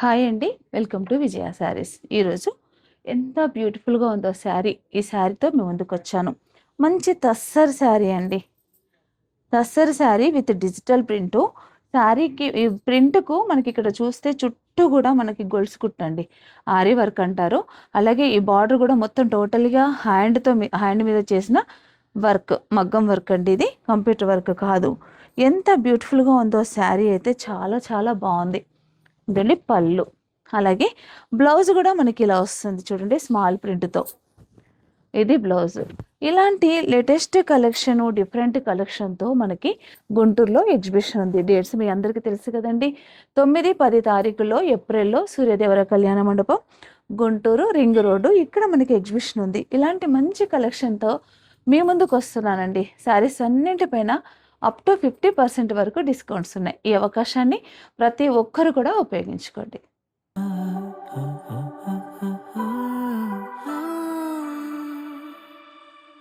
Hi అండి. Welcome to విజయ శారీస్. ఈరోజు ఎంత బ్యూటిఫుల్‌గా ఉందో శారీ. ఈ శారీతో మీ ముందుకొచ్చాను. మంచి తస్సర్ శారీ అండి. Tussar sari with digital print. శారీకి ఈ ప్రింట్‌కు మనకిక్కడ చూస్తే చుట్టూ గూడా మనకి గొలుసు కుట్టండి. ఆరి వర్క్ అంటారు. అలాగే ఈ బార్డర్ గూడా మొత్తం టోటల్‌గా హ్యాండ్ మీద చేసిన వర్క్. మగ్గం వర్క్ అండి ఇది. కంప్యూటర్ వర్క్ కాదు. ఎంత బ్యూటిఫుల్‌గా ఉందో శారీ అయితే చాలా చాలా బావుంది. ఇదండి పళ్ళు. అలాగే బ్లౌజ్ గూడా మనకి ఇలా వస్తుంది చూడండి స్మాల్ ప్రింట్‌తో. ఇది బ్లౌజ్. ఇలాంటి లేటెస్ట్ కలెక్షను, డిఫరెంట్ కలెక్షన్‌తో మనకి గుంటూరులో ఎగ్జిబిషన్ ఉంది. డేట్స్ మీ అందరికీ తెలుసు కదండీ. 9, 10 తారీఖుల్లో ఏప్రిల్‌లో సూర్యదేవర కళ్యాణ మండపం, గుంటూరు రింగ్ రోడ్డు ఇక్కడ మనకి ఎగ్జిబిషన్ ఉంది. ఇలాంటి మంచి కలెక్షన్‌తో మీ ముందుకొస్తున్నానండి. శారీస్ అన్నింటిపైన అప్ టు 50% వరకు డిస్కౌంట్స్ ఉన్నాయి. ఈ అవకాశాన్ని ప్రతి ఒక్కరు కూడా ఉపయోగించుకోండి.